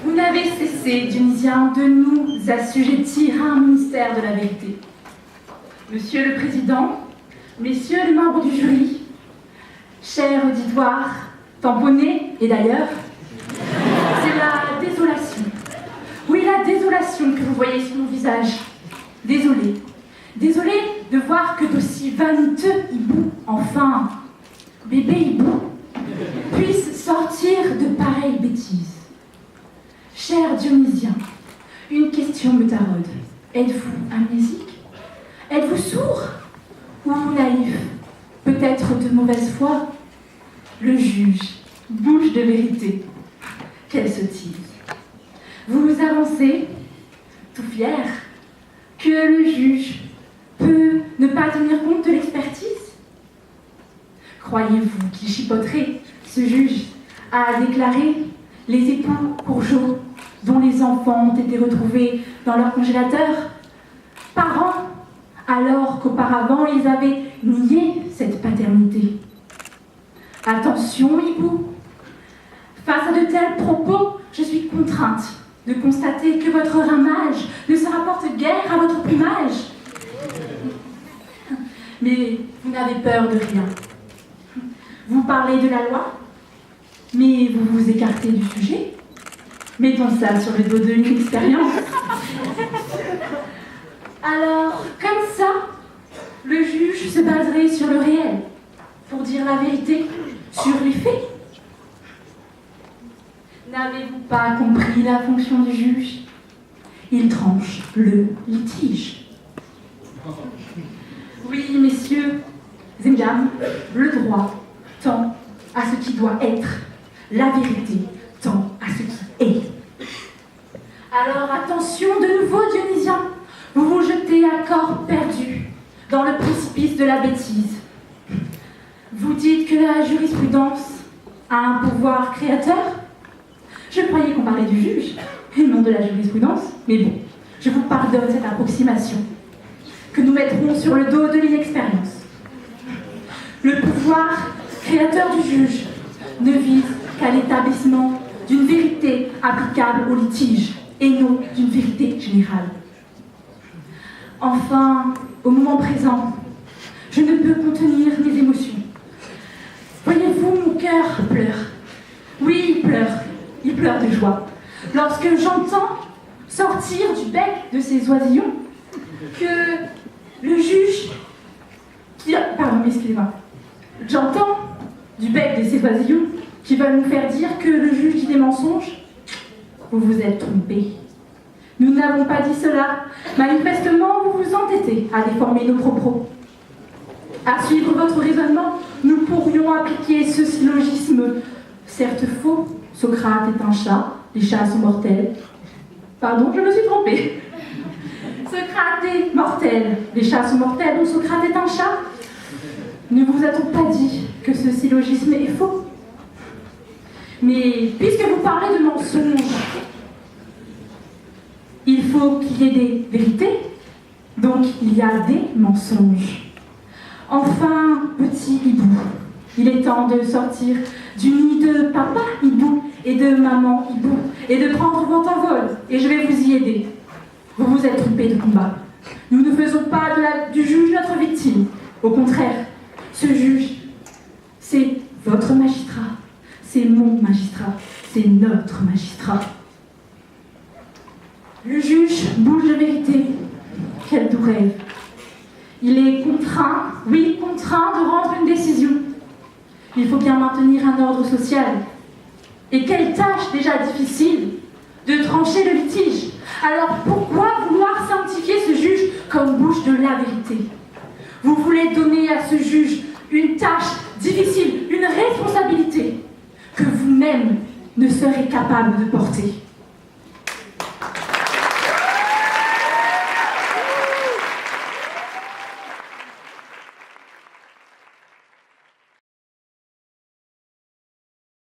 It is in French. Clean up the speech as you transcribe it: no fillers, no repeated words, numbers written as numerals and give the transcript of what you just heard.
Vous n'avez cessé, Dionysiens, de nous assujettir à un ministère de la vérité. Monsieur le Président, messieurs les membres du jury, chers auditoires, tamponnés et d'ailleurs, c'est la désolation. Oui, la désolation que vous voyez sur mon visage. Désolé. Désolé de voir que d'aussi vaniteux hibou, enfin, bébé hibou, puisse sortir de pareilles bêtises. Cher Dionysien, une question me taraude. Êtes-vous amnésique? Êtes-vous sourd? Ou naïf? Peut-être de mauvaise foi? Le juge, bouche de vérité. Quelle sottise! Vous vous avancez, tout fier, que le juge peut ne pas tenir compte de l'expertise? Croyez-vous qu'il chipoterait, ce juge, à déclarer les époux Courgeot, dont les enfants ont été retrouvés dans leur congélateur, parents, alors qu'auparavant ils avaient nié cette paternité? Attention, hibou! Face à de tels propos, je suis contrainte de constater que votre ramage ne se rapporte guère à votre plumage. Mais vous n'avez peur de rien. Vous parlez de la loi, mais vous vous écartez du sujet. Mettons ça sur le dos de l'expérience. Alors, comme ça, le juge se baserait sur le réel pour dire la vérité sur les faits. N'avez-vous pas compris la fonction du juge? Il tranche le litige. Oui, messieurs et mesdames, le droit tend à ce qui doit être, la vérité tend à ce qui est. Alors attention de nouveau, Dionysiens, vous vous jetez à corps perdu dans le précipice de la bêtise. Vous dites que la jurisprudence a un pouvoir créateur? Je croyais qu'on parlait du juge, et non de la jurisprudence, mais bon, je vous pardonne cette approximation, que nous mettrons sur le dos de l'inexpérience. Le pouvoir créateur du juge ne vise qu'à l'établissement d'une vérité applicable au litige, et non d'une vérité générale. Enfin, au moment présent, je ne peux contenir mes émotions. Voyez-vous, mon cœur pleure. Oui, il pleure. Il pleure de joie lorsque j'entends sortir du bec de ces oisillons que le juge pardon, excusez-moi. J'entends du bec de ces oisillons qui veulent nous faire dire que le juge dit des mensonges. Vous vous êtes trompés. Nous n'avons pas dit cela. Manifestement, vous vous entêtez à déformer nos propos. À suivre votre raisonnement, nous pourrions appliquer ce syllogisme, certes faux. Socrate est un chat, les chats sont mortels. Pardon, je me suis trompée. Socrate est mortel, les chats sont mortels, donc Socrate est un chat. Ne vous a-t-on pas dit que ce syllogisme est faux? Mais puisque vous parlez de mensonges, il faut qu'il y ait des vérités, donc il y a des mensonges. Enfin, petit hibou, il est temps de sortir du nid de papa hibou et de maman hibou et de prendre votre envol, et je vais vous y aider. Vous vous êtes trompés de combat. Nous ne faisons pas du juge notre victime. Au contraire, ce juge, c'est votre magistrat, c'est mon magistrat, c'est notre magistrat. Le juge, bouche de vérité, quel doux rêve. Il est contraint, oui, contraint de rendre une décision. Il faut bien maintenir un ordre social. Et quelle tâche déjà difficile de trancher le litige. Alors pourquoi vouloir sanctifier ce juge comme bouche de la vérité? Vous voulez donner à ce juge une tâche difficile, une responsabilité que vous-même ne serez capable de porter.